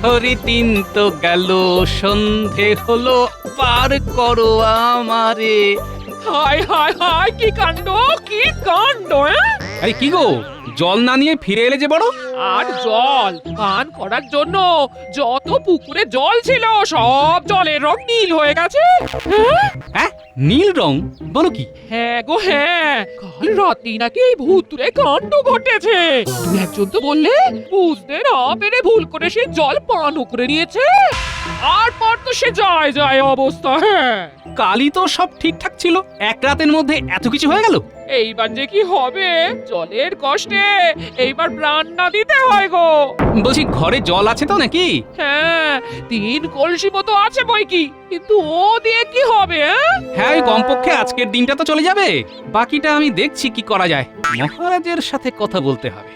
প্রহরী 3 তো গেল, সন্ধে হলো, পার করো আমারে। হায় হায় হায়, কি কাণ্ড, কি কাণ্ড! আরে কি গো, জল না নিয়ে ফিরে এলে যে বড়? আর জল পান করার জন্য যত পুকুরে জল ছিল সব জলের রং নীল হয়ে গেছে। হ্যাঁ, নীল রং? বলো কি? হ্যাঁ গো হ্যাঁ, কাল রাতেই নাকি এই ভুতুড়ে কাণ্ড ঘটেছে। দু একজন তো বললে বুঝতে না পেরে ভুল করে সে জল পানও করে নিয়েছে। আর পর তো সে যায় যায় অবস্থা। হ্যাঁ, কালই তো সব ঠিকঠাক ছিল, এক রাতের মধ্যে এত কিছু হয়ে গেল। এইবার যে কি হবে, জলের কষ্টে এইবার প্রাণ না দিতে হয় গো। বলছি, ঘরে জল আছে তো নাকি? হ্যাঁ, 3 কলসি মতো আছে বই কি, কিন্তু ও দিয়ে কি হবে? হ্যাঁ, ওই কমপক্ষে আজকের দিনটা তো চলে যাবে। বাকিটা আমি দেখছি কি করা যায়। মহারাজের সাথে কথা বলতে হবে।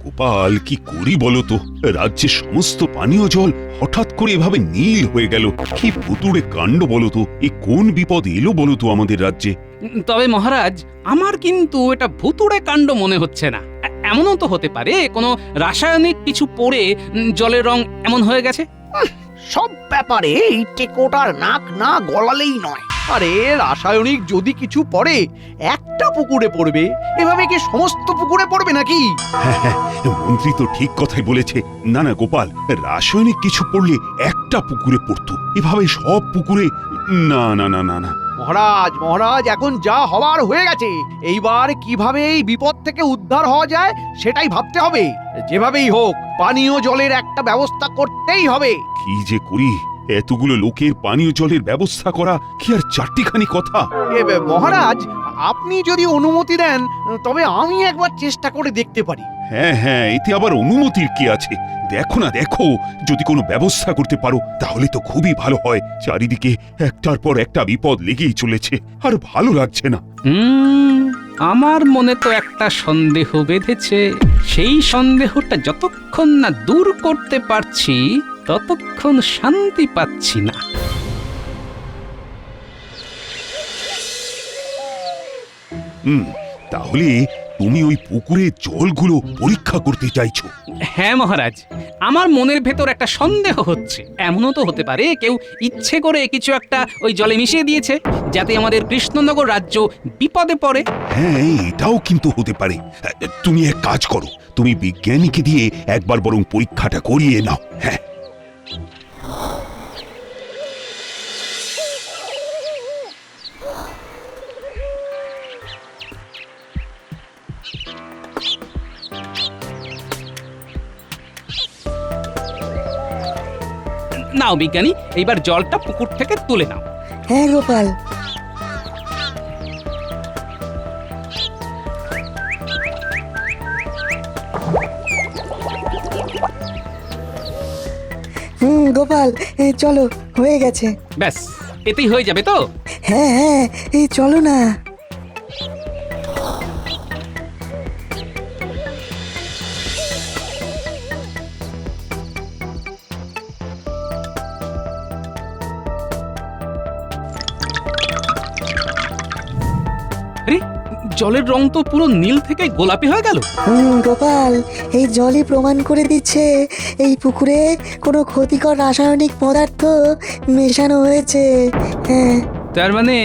গোপাল, কি করি বলো তো? রাজ্যের সমস্ত পানীয় জল হঠাৎ করে এভাবে নীল হয়ে গেল। কি ভুতুড়ে কাণ্ড বলো তো! এ কোন বিপদ এলো বলো তো আমাদের রাজ্যে? তবে মহারাজ, আমার কিন্তু এটা ভুতুড়ে কাণ্ড মনে হচ্ছে না। এমনও তো হতে পারে কোনো রাসায়নিক কিছু পড়ে জলের রং এমন হয়ে গেছে। সব ব্যাপারে এই টেকোটার নাক না গলালেই নয়। আরে রাসায়নিক যদি কিছু পড়ে একটা পুকুরে পড়বে, এভাবে কি সমস্ত পুকুরে পড়বে নাকি? হ্যাঁ, মন্ত্রী তো ঠিক কথাই বলেছে। না না গোপাল, রাসায়নিক কিছু পড়লে একটা পুকুরে পড়তো, এভাবে সব পুকুরে? না না না না না। মহারাজ মহারাজ, এখন যা হওয়ার হয়ে গেছে। এইবার কিভাবে এই বিপদ থেকে উদ্ধার হওয়া যায় সেটাই ভাবতে হবে। যেভাবেই হোক পানীয় জলের একটা ব্যবস্থা করতেই হবে। কি যে করি! এতগুলো লোকের পানীয় জলের ব্যবস্থা করা কি আর চারটিখানি কথা? মহারাজ, আপনি যদি অনুমতি দেন তবে আমি একবার চেষ্টা করে দেখতে পারি। হ্যাঁ হ্যাঁ, এতে আবার অনুমতির কি আছে? দেখো না, দেখো, যদি কোনো ব্যবস্থা করতে পারো তাহলে তো খুবই ভালো হয়। চারিদিকে একটার পর একটা বিপদ লেগেই চলেছে, আর ভালো লাগছে না। আমার মনে তো একটা সন্দেহ বেঁধেছে। সেই সন্দেহটা যতক্ষণ না দূর করতে পারছি ততক্ষণ শান্তি পাচ্ছি না। তাহলে তুমি ওই পুকুরের জলগুলো পরীক্ষা করতে চাইছো? হ্যাঁ মহারাজ, আমার মনের ভেতর একটা সন্দেহ হচ্ছে। এমনও তো হতে পারে কেউ ইচ্ছে করে কিছু একটা ওই জলে মিশিয়ে দিয়েছে, যাতে আমাদের কৃষ্ণনগর রাজ্য বিপদে পড়ে। হ্যাঁ, এটাও কিন্তু হতে পারে। তুমি এক কাজ করো, তুমি বিজ্ঞানীকে দিয়ে একবার বরং পরীক্ষাটা করিয়ে নাও। হ্যাঁ, নাও বিজ্ঞানী, এইবার জলটা পুকুর থেকে তুলে নাও। হ্যাঁ গোপাল। গোপাল, চলো, হয়ে গেছে। ব্যাস, এতেই হয়ে যাবে তো? হ্যাঁ হ্যাঁ, এই চলো না। আরে, জলের রং তো পুরো নীল থেকে গোলাপি হয়ে গেল। গোপাল, এই জলই প্রমাণ করে দিচ্ছে এই পুকুরে কোনো ক্ষতিকর রাসায়নিক পদার্থ মেশানো হয়েছে। হ্যাঁ, তার মানে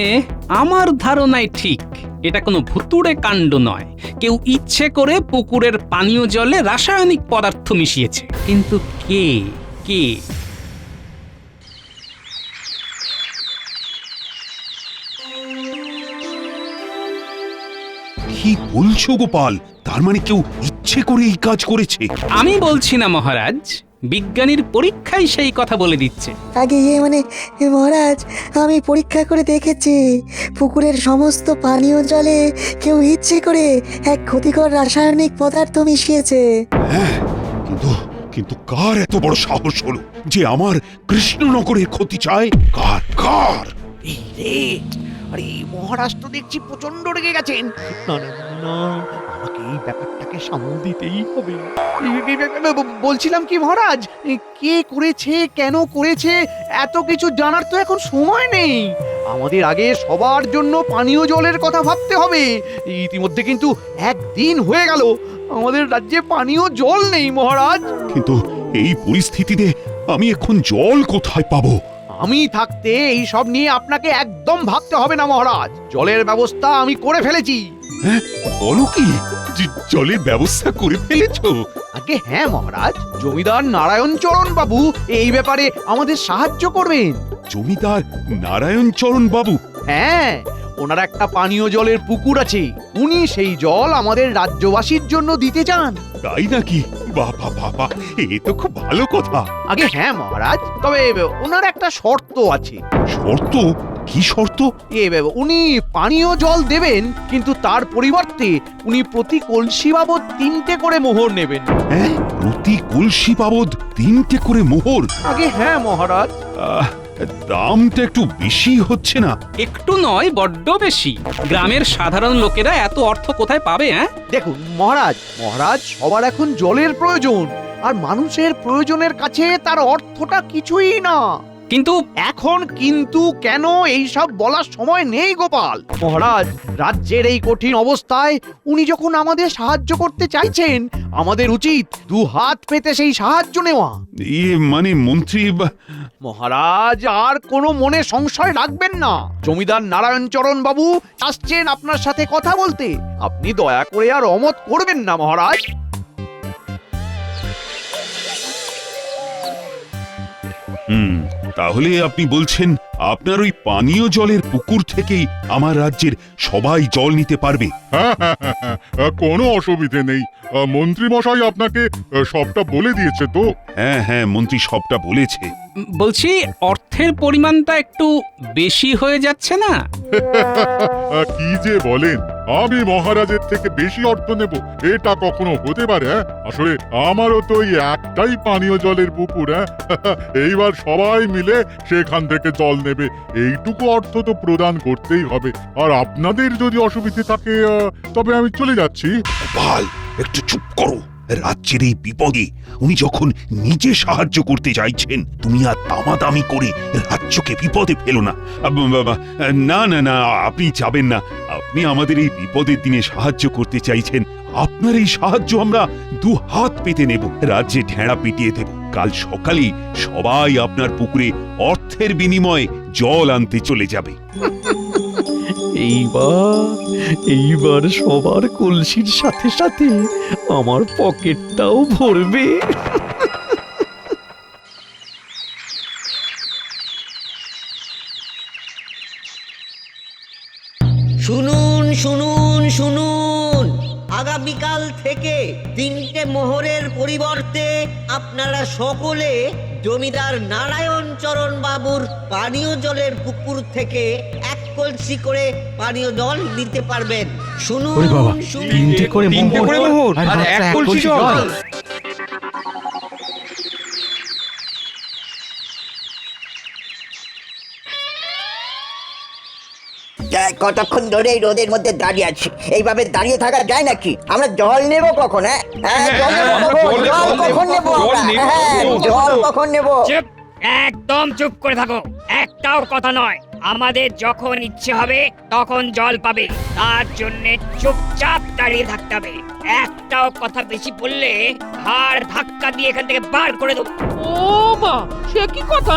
আমার ধারণাই ঠিক, এটা কোনো ভুতুড়ে কাণ্ড নয়। কেউ ইচ্ছে করে পুকুরের পানীয় জলে রাসায়নিক পদার্থ মিশিয়েছে। কিন্তু কে? কে? কি বলছো গোপাল? তার মানে কেউ ইচ্ছে করে এই কাজ করেছে? আমি বলছি না মহারাজ, বিজ্ঞানীর পরীক্ষাই সেই কথা বলে দিচ্ছে। আগে মহারাজ, আমি পরীক্ষা করে দেখেছি পুকুরের সমস্ত পানীয় জলে কেউ ইচ্ছে করে এক ক্ষতিকর রাসায়নিক পদার্থ মিশিয়েছে। হ্যাঁ, কিন্তু কিন্তু কার এত বড় সাহস হলো যে আমার কৃষ্ণনগরের ক্ষতি চায়? কার কার? এই রে, আরে মহারাজ তো দেখছি প্রচন্ড রেগে গেছেন। না না না, আমাকে এই ব্যাপারটাকে সামাল দিতেই হবে। বলছিলাম কি মহারাজ, কে করেছে, কেন করেছে, এত কিছু জানার তো এখন সময় নেই। আমাদের আগে সবার জন্য পানীয় জলের কথা ভাবতে হবে। ইতিমধ্যে কিন্তু একদিন হয়ে গেল আমাদের রাজ্যে পানীয় জল নেই মহারাজ। কিন্তু এই পরিস্থিতিতে আমি এখন জল কোথায় পাবো? আমি থাকতে এই সব নিয়ে আপনাকে একদম ভাবতে হবে না মহারাজ। জলের ব্যবস্থা আমি করে ফেলেছি। হ্যাঁ, বলো কি, জলের ব্যবস্থা করে ফেলেছো? আগে হ্যাঁ মহারাজ, জমিদার নারায়ণ চরণ বাবু এই ব্যাপারে আমাদের সাহায্য করবেন। জমিদার নারায়ণ চরণ বাবু? হ্যাঁ, ওনার একটা পানীয় জলের পুকুর আছে, উনি সেই জল আমাদের রাজ্যবাসীর জন্য দিতে চান। তাই নাকি? বাবা বাবা, এ তো খুব ভালো কথা। আগে হ্যাঁ মহারাজ, তবে ওনার একটা শর্ত আছে। শর্ত? কি শর্ত? উনি পানীয় জল দেবেন, কিন্তু তার পরিবর্তে উনি প্রতি কলসি বাবদ 3টে করে মোহর নেবেন। হ্যাঁ, প্রতি কলসি বাবদ 3টে করে মোহর? আগে হ্যাঁ মহারাজ। আহ, দামটা একটু বেশি হচ্ছে না? একটু নয়, বড্ড বেশি। গ্রামের সাধারণ লোকেরা এত অর্থ কোথায় পাবে? দেখুন মহারাজ, সবার এখন জলের প্রয়োজন, আর মানুষের প্রয়োজনের কাছে তার অর্থটা কিছুই না। কিন্তু এখন কিন্তু কেন এই সব বলার সময় নেই গোপাল। মহারাজ, রাজ্যের এই কঠিন অবস্থায় উনি যখন আমাদের সাহায্য করতে চাইছেন, আমাদের উচিত 2 হাত পেতে সেই সাহায্য নেওয়া। মানে মন্ত্রী মহারাজ, আর কোনো মনে সংশয় রাখবেন না। জমিদার নারায়ণ চরণ বাবু আসছেন আপনার সাথে কথা বলতে। আপনি দয়া করে আর অমত করবেন না মহারাজ। তাহলে আপনি বলছেন আপনার ওই পানীয় জলের পুকুর থেকেই আমার রাজ্যের সবাই জল নিতে পারবে? কোনো অসুবিধে নেই। মন্ত্রী মশাই আপনাকে সবটা বলে দিয়েছে তো? হ্যাঁ হ্যাঁ, মন্ত্রী সবটা বলেছে। বলছি, অর্থের পরিমাণটা একটু বেশি হয়ে যাচ্ছে না? কি যে বলেন, আমি মহারাজের থেকে বেশি অর্থ নেব? এটা কখনো হতে পারে? আসলে আমারও তো ওই একটাই পানীয় জলের পুকুর। এইবার সবাই মিলে সেখান থেকে জল নেবে, এইটুকু অর্থ তো প্রদান করতেই হবে। আর আপনাদের যদি অসুবিধে থাকে তবে আমি চলে যাচ্ছি। গোপাল, একটু চুপ করো। রাজ্যের এই বিপদে উনি যখন নিজে সাহায্য করতে চাইছেন, তুমি আর দামাদামি করে রাজ্যকে বিপদে ফেলো না। না না না, আপনি যাবেন না। আপনি আমাদের এই বিপদের দিনে সাহায্য করতে চাইছেন, আপনার এই সাহায্য আমরা 2 হাত পেতে নেব। রাজ্যে ঢেঁড়া পিটিয়ে দেব। কাল সকালেই সবাই আপনার পুকুরে অর্থের বিনিময়ে জল আনতে চলে যাবে। এইবার সবার কলসির সাথে সাথে আমার পকেটটাও ভরবে। শুনুন শুনুন শুনুন, আগামীকাল থেকে 3টে মোহরের পরিবর্তে আপনারা সকলে জমিদার নারায়ণ চরণ বাবুর পানীয় জলের পুকুর থেকে 1 কলসি করে পানীয় জল নিতে পারবেন। শুনুন শুনুন, 3টে করে মোহর আর 1 কলসি জল। কতক্ষণ ধরে এই রোদের মধ্যে দাঁড়িয়ে আছি? এইভাবে দাঁড়িয়ে থাকা যায় নাকি? আমরা জল নেব কখন? জল কখন নেব? জল কখন নেব? চুপ, একদম চুপ করে থাকো। একটাও কথা নয়। আমাদের যখন ইচ্ছে হবে তখন জল পাবে, তার জন্য চুপচাপ দাঁড়িয়ে থাকতে হবে। একটাও কথা বেশি বললে হাড় ধাক্কা দিয়ে এখান থেকে বার করে দেবো। ও মা, সে কি কথা?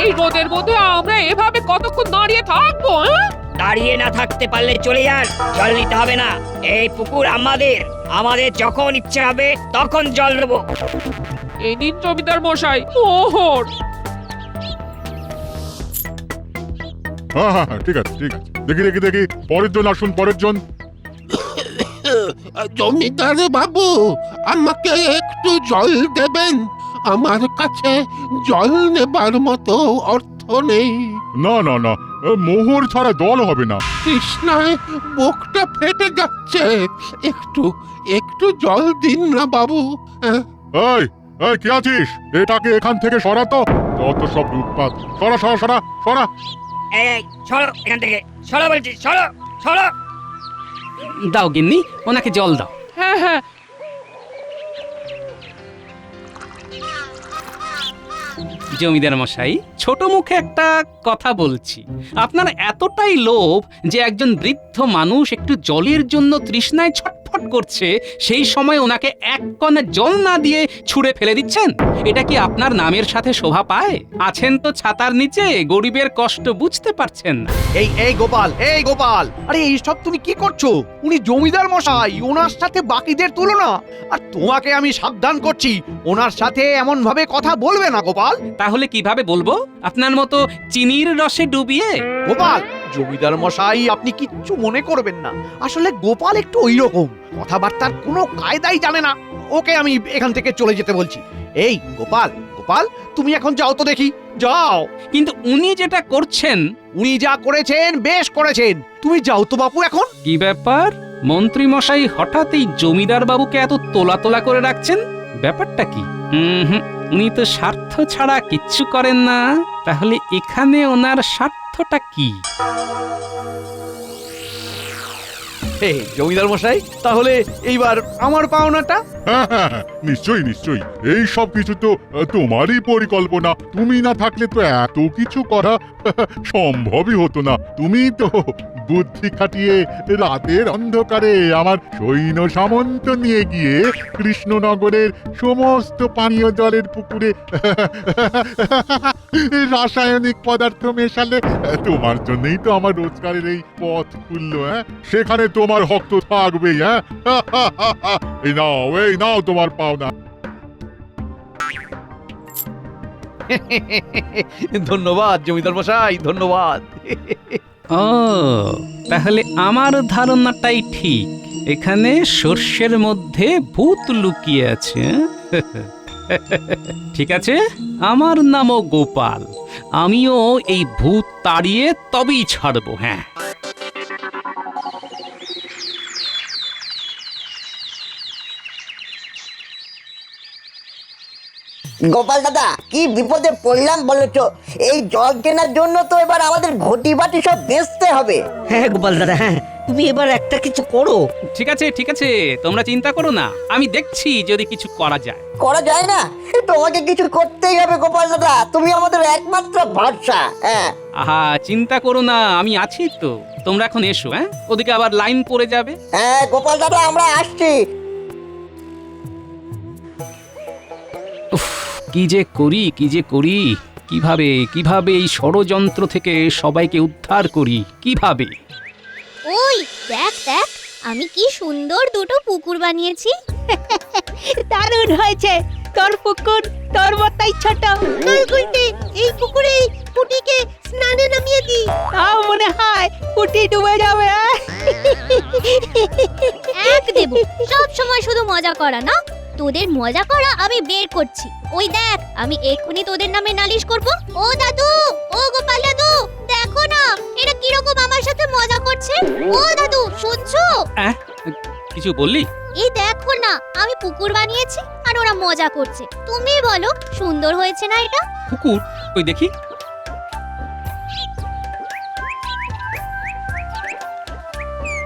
এই রোদের মধ্যে আমরা এভাবে কতক্ষণ দাঁড়িয়ে থাকবো? দাঁড়িয়ে না থাকতে পারলে চলে যান, জল নিতে হবে না। এই পুকুর আমাদের, আমাদের যখন ইচ্ছে হবে তখন জল নেবো। এই নিন জমিদার মশাই মোহর। হ্যাঁ, ঠিক আছে ঠিক আছে। দেখি পরের জন আসুন, পরের জন। জমিদার বাবু, আমাকে একটু জল দেবেন? আমার কাছে জল নেবার মতো অর্থ নেই। না না না, মোহর ছাড়া জল হবে না। তৃষ্ণায় বুকটা ফেটে যাচ্ছে, একটু একটু জল দিন না বাবু। এই এই, কি আছিস? এটাকে এখান থেকে সরা তো। যত সব উৎপাত। সরা সরা সরা সরা। এই সরো এখান থেকে, সরো বলছি, সরো সরো। দাও গিন্নি, ওনাকে জল দাও। হ্যাঁ হ্যাঁ, জমিদার মশাই, ছোট মুখে একটা কথা বলছি। আপনার এতটাই লোভ যে একজন বৃদ্ধ মানুষ একটু জলের জন্য তৃষ্ণায় ছটফট করছে, সেই সময় ওনাকে এক কণা জল না দিয়ে ছুঁড়ে ফেলে দিচ্ছেন। এটা কি আপনার নামের সাথে শোভা পায়? আছেন তো ছাতার নিচে, গরিবের কষ্ট বুঝতে পারছেন না। এই গোপাল, এই গোপাল, আরে এইসব তুমি কি করছো? উনি জমিদার মশাই, ওনার সাথে বাকিদের তুলনা। আর তোমাকে আমি সাবধান করছি, ওনার সাথে এমন ভাবে কথা বলবে না গোপাল। তাহলে কিভাবে বলবো? আপনার মতো চিনির রসে ডুবিয়ে? গোপাল, জমিদার মশাই আপনি কিচ্ছু মনে করবেন না, আসলে গোপাল একটু ওই রকম, কথাবার্তার কোনো কায়দাই জানে না। ওকে আমি এখান থেকে চলে যেতে বলছি। এই গোপাল, গোপাল তুমি এখন যাও তো দেখি, যাও। কিন্তু উনি যেটা করছেন, উনি যা করেছেন বেশ করেছেন, তুমি যাও তো বাপু এখন। কি ব্যাপার? মন্ত্রী মশাই হঠাৎ এই জমিদার বাবুকে এত তোলা তোলা করে রাখছেন, ব্যাপারটা কি? উনি তো স্বার্থ ছাড়া কিচ্ছু করেন না। তাহলে এখানে ওনার স্বার্থটা কি? জমিদার মশাই, তাহলে এইবার আমার পাওনাটা? হ্যাঁ, নিশ্চয়ই নিশ্চয়ই, এই সব কিছু তো তোমারই পরিকল্পনা। তুমি না থাকলে তো এত কিছু করা সম্ভবই হতো না। তুমি তো বুদ্ধি খাটিয়ে রাতের অন্ধকারে আমার সৈন্য সামন্ত নিয়ে গিয়ে কৃষ্ণনগরের সমস্ত পানীয় জলের পুকুরে রাসায়নিক পদার্থ মেশালে। তোমার জন্যই তো আমার রোজগারের এই পথ খুললো। সেখানে তোমার হক তো থাকবেই। এই নাও তোমার পাওনা। ধন্যবাদ জমিদার মশাই, ধন্যবাদ। ও, তাহলে আমার ধারণাটাই ঠিক, এখানে সর্ষের মধ্যে ভূত লুকিয়ে আছে। ঠিক আছে, আমার নামও গোপাল, আমিও এই ভূত তাড়িয়ে তবেই ছাড়বো। হ্যাঁ, গোপাল দাদা, কি বিপদে পড়লাম বলেছ? এই জল কেনার জন্য তো এবার আমাদের ঘটি বাটি সব বেচতে হবে। হ্যাঁ গোপাল দাদা, হ্যাঁ তুমি এবার একটা কিছু করো। ঠিক আছে ঠিক আছে, তোমরা চিন্তা করো না, আমি দেখছি যদি কিছু করা যায়। করা যায় না? তোমাকে কিছু করতেই হবে গোপাল দাদা, তুমি আমাদের একমাত্র ভরসা। হ্যাঁ, আহা, চিন্তা করো না, আমি আছি তো। তোমরা এখন এসো, ওদিকে আবার লাইন পড়ে যাবে। হ্যাঁ গোপাল দাদা, আমরা আসছি। কি যে করি, কিভাবে এই ষড়যন্ত্র থেকে সবাইকে উদ্ধার করি, কিভাবে? ওই দেখ দেখ, আমি কি সুন্দর দুটো পুকুর বানিয়েছি। দারুণ হয়েছে, তোর পুকুর তোর মতাই ছোট। গুলটি, এই পুকুরে পুটিকে স্নানে নামিয়ে দি, তাও মনে হয় পুটি ডুবে যাবে। এক দেব, সব সময় শুধু মজা করা না, তোদের মজা করা আমি বের করছি। ওই দেখ, আমি এক্ষুনি তোদের নামে নালিশ করব। ও দাদু, ও গোপাল দাদু, দেখো না এরা কিরকম আমার সাথে মজা করছে। ও দাদু, শুনছো? কিছু বললি? এই দেখো না, আমি পুকুর বানিয়েছি আর ওরা মজা করছে। তুমি বলো, সুন্দর হয়েছে না এটা? পুকুর? ওই দেখি।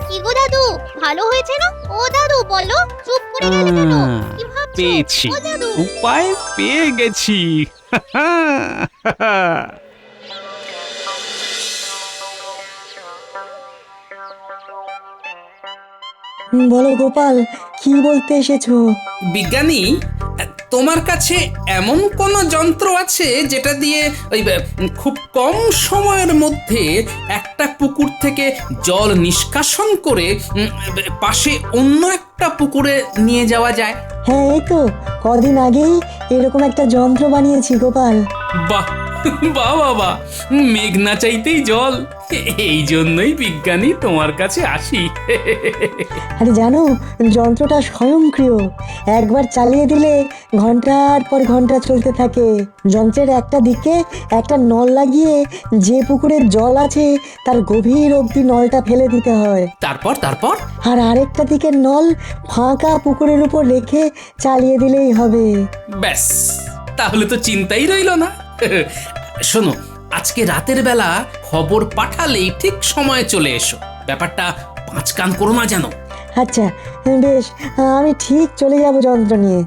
কি গো দাদু, ভালো হয়েছে না? ও দাদু বলো, চুপ করে গেলে কেন? কি ভাবছো? পেয়েছি, ও দাদু, উপায় পেয়ে গেছি। বলো গোপাল, কি বলতে এসেছো? বিজ্ঞানী, তোমার কাছে এমন কোন যন্ত্র আছে যেটা দিয়ে ওই খুব কম সময়ের মধ্যে একটা পুকুর থেকে জল নিষ্কাশন করে পাশে অন্য একটা পুকুরে নিয়ে যাওয়া যায়? হ্যাঁ, এই তো কদিন আগেই এরকম একটা যন্ত্র বানিয়েছি গোপাল। বাহ বাহ বাবা, মেঘ না চাইতেই জল, এই জন্যই বিজ্ঞানী তোমার কাছে আসি। আরে জানো, যন্ত্রটা স্বয়ংক্রিয়, একবার চালিয়ে দিলে ঘন্টার পর ঘন্টা চলতে থাকে। যন্ত্রের একটা দিকে একটা নল লাগিয়ে যে পুকুরের জল আছে তার গভীর অবধি নলটা ফেলে দিতে হয়। তারপর? আর আরেকটা দিকের নল ফাঁকা পুকুরের উপর রেখে চালিয়ে দিলেই হবে। ব্যাস, তাহলে তো চিন্তাই রইল না। শোনো, আজকে রাতের বেলা খবর পাঠালেই ঠিক সময়ে চলে এসো, ব্যাপারটা পাঁচ কান করো না যেন। আচ্ছা বেশ, আমি ঠিক চলে যাব যন্ত্র নিয়ে।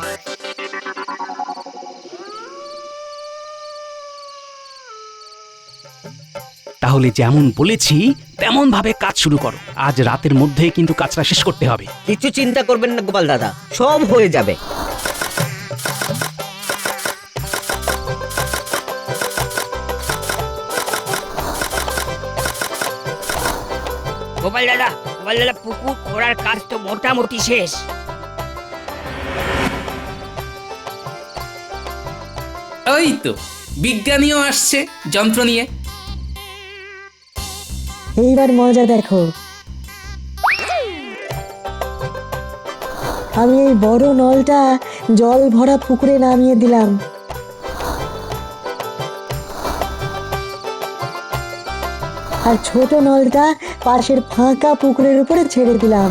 তাহলে যেমন বলেছি তেমন ভাবে কাজ শুরু করো। আজ রাতের মধ্যেই কিন্তু কাজটা শেষ করতে হবে। কিছু চিন্তা করবেন না গোপাল দাদা, সব হয়ে যাবে। গোপাল দাদা পুকুর খোঁড়ার কাজ তো মোটামুটি শেষ। ওই তো বিজ্ঞানীও আসছে যন্ত্র নিয়ে। এইবার মজা দেখো। আমি এই বড় নলটা জল ভরা পুকুরে নামিয়ে দিলাম। আর ছোট নলটা পাশের ফাঁকা পুকুরের উপরে ছেড়ে দিলাম।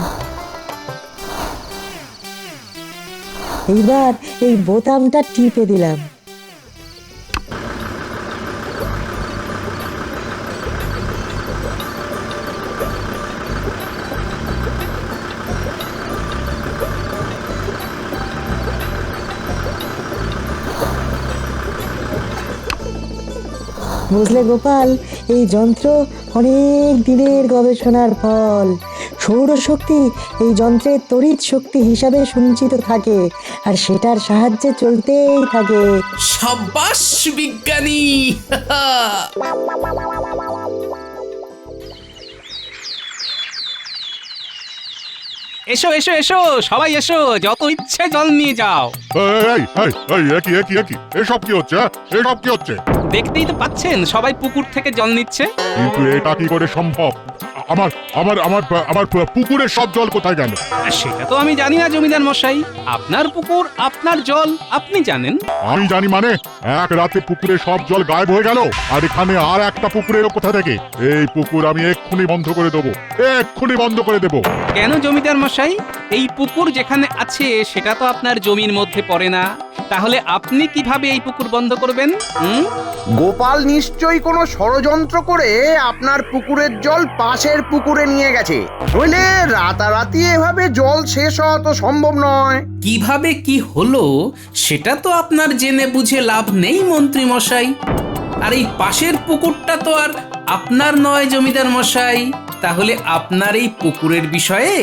এইবার এই বোতামটা টিপে দিলাম। বুঝলে গোপাল, এই যন্ত্র অনেক দিনের গবেষণার ফল। সৌরশক্তি এই যন্ত্রের তড়িৎ শক্তি হিসাবে সঞ্চিত থাকে, আর সেটার সাহায্যে চলতেই থাকে। সাবাস বিজ্ঞানী! এসো এসো এসো, সবাই এসো, যত ইচ্ছে জল নিয়ে যাও। একই এসব কি হচ্ছে? এসব কি হচ্ছে? দেখতেই তো পাচ্ছেন সবাই পুকুর থেকে জল নিচ্ছে। কিন্তু এটা কি করে সম্ভব? আমার আমার আমার আমার পুকুরের সব জল কোথায় গেল? সেটা তো আমি জানি না জমিদার মশাই। আপনার পুকুর, আপনার জল, আপনি জানেন। আমি জানি মানে? এক রাতে পুকুরের সব জল গায়েব হয়ে গেল, আর এখানে আর একটা পুকুরের কোথা থেকে? এই পুকুর আমি এক্ষুনি বন্ধ করে দেবো, এক্ষুনি বন্ধ করে দেবো। কেন জমিদার মশাই? এই পুকুর যেখানে আছে সেটা তো আপনার জমির মধ্যে পড়ে না। তাহলে আপনি কিভাবে এই পুকুর বন্ধ করবেন? গোপাল নিশ্চয়ই কোনো ষড়যন্ত্র করে আপনার পুকুরের জল পাশের পুকুরে নিয়ে গেছে, নইলে রাতারাতি এভাবে জল শেষ হওয়া তো সম্ভব নয়। কিভাবে কি হলো সেটা তো আপনার জেনে বুঝে লাভ নেই মন্ত্রী মশাই। আর এই পাশের পুকুরটা তো আর আপনার নয় জমিদার মশাই। তাহলে আপনার এই পুকুরের বিষয়ে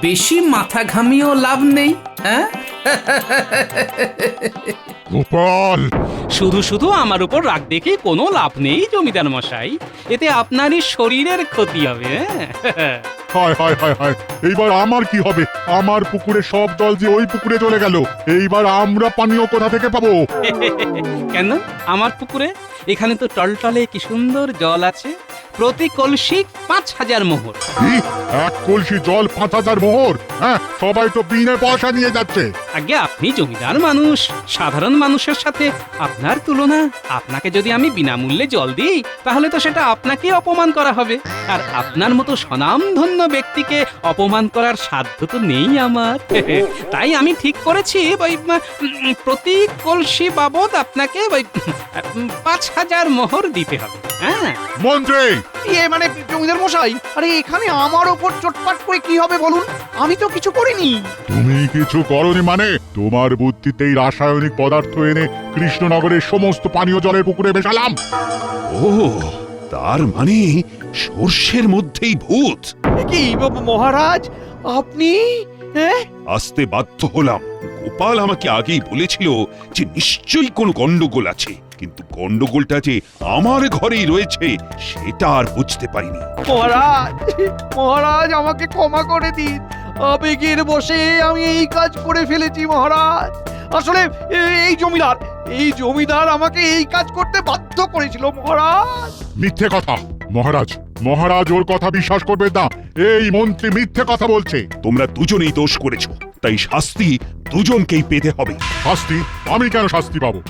বেশি মাথা ঘামিয়েও লাভ নেই। হ্যাঁ, গোপাল, শুধু শুধু আমার উপর রাগ দেখে কোনো লাভ নেই জমিদার মশাই। এতে আপনারই শরীরের ক্ষতি হবে। হায় হায় হায় হায়, এইবার আমার কি হবে? আমার পুকুরের সব জল যে ওই পুকুরে চলে গেল, এইবার আমরা পানীয় কোথা থেকে পাবো? কেন আমার পুকুরে? এখানে তো টলটলে কি সুন্দর জল আছে। প্রতি কলসি ৫,০০০ মোহর। কি? এক কলসি জল ৫,০০০ মোহর? হ্যাঁ, সবাই তো বিনা পয়সা নিয়ে যাচ্ছে। আগে আপনি জমিদার মানুষ, সাধারণ মানুষের সাথে আপনার তুলনা। আপনাকে যদি আমি বিনামূল্যে জল দিই তাহলে তো সেটা আপনাকে অপমান করা হবে। আর আপনার মতো স্বনামধন্য ব্যক্তিকে অপমান করার সাধ্য তো নেই আমার। তাই আমি ঠিক করেছি ওই প্রতি কলসি বাবদ আপনাকে ওই ৫,০০০ মোহর দিতে হবে। হ্যাঁ মন্ত্রী, মানে জমিদার মশাই, আরে এখানে আমার ওপর চটপাট করে কি হবে বলুন? আমি তো কিছু করিনি। তুমি কিছু করনি মানে? তোমার বুদ্ধিতেই রাসায়নিক পদার্থ এনে কৃষ্ণনগরের সমস্ত পানীয় জলের পুকুরে মেশালাম। ও, তার মানে সর্ষের মধ্যেই ভূত। কি মহারাজ, আপনি? হ্যাঁ, আসতে বাধ্য হলাম। গোপাল আমাকে আগেই বলেছিল যে নিশ্চয়ই কোনো গন্ডগোল আছে, কিন্তু গন্ডগোলটা যে আমার ঘরেই রয়েছে সেটা আর বুঝতে পারিনি। মহারাজ, মহারাজ আমাকে ক্ষমা করে দিন। আবেগের বশে আমি এই কাজ করে ফেলেছি মহারাজ। আসলে এই জমিদার আমাকে এই কাজ করতে বাধ্য করেছিল মহারাজ। মিথ্যে কথা! মহারাজ, মহারাজ ওর কথা বিশ্বাস করবেন না। এই মন্ত্রী মিথ্যে কথা বলছে। তোমরা দুজনেই দোষ করেছো, তাই শাস্তি দুজনকেই পেতে হবে। শাস্তি? আমি কেন শাস্তি পাবো?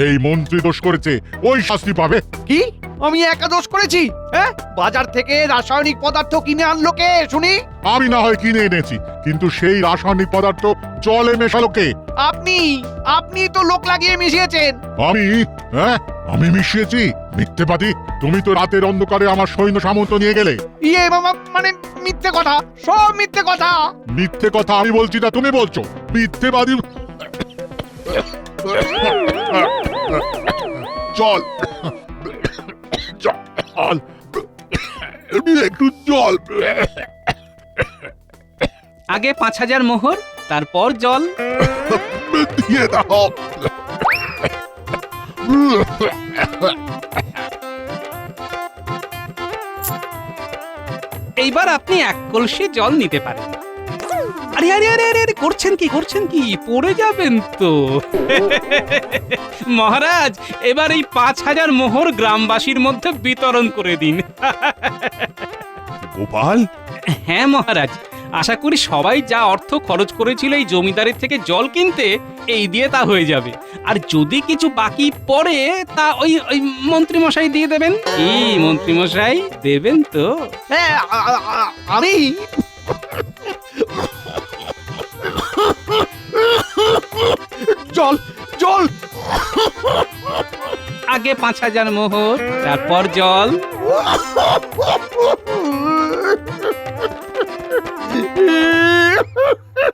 এই মন্ত্রী দোষ করেছে, ওই শাস্তি পাবে। কি? আমি একা দোষ করেছি? হ্যাঁ, বাজার থেকে রাসায়নিক পদার্থ কিনে আনলো কে শুনি? আমি না হয় কিনে এনেছি, কিন্তু সেই রাসায়নিক পদার্থ জলে মেশালো কে? আপনি তো লোক লাগিয়ে মিশিয়েছেন। আমি? হ্যাঁ, আমি মিশিয়েছি? মিথ্যেবাদী! তুমি তো রাতের অন্ধকারে আমার সৈন্য সামন্ত নিয়ে গেলে। মানে মিথ্যে কথা, সব মিথ্যে কথা। মিথ্যে কথা আমি বলছি না তুমি বলছো। মিথ্যেবাদী! জল জল একটু জল। আগে 5000 মোহর, তারপর জল। দিয়ে দাও। এইবার আপনি 1 কলসি জল নিতে পারেন। আরে আরে আরে আরে আরে, করছেন কি পড়ে যাবেন তো। মহারাজ, এবার এই 5000 মোহর গ্রামবাসীর মধ্যে বিতরণ করে দিন। গোপাল, হ্যাঁ মহারাজ, আশা করি সবাই যা অর্থ খরচ করেছিল এই জমিদারের থেকে জল কিনতে, এই দিয়ে তা হয়ে যাবে। আর যদি কিছু বাকি পড়ে তা ওই মন্ত্রীমশাই দিয়ে দেবেন। কি মন্ত্রীমশাই, দেবেন তো? হ্যাঁ, আমি জল জল। আগে 5000 মোহর, তারপর জল।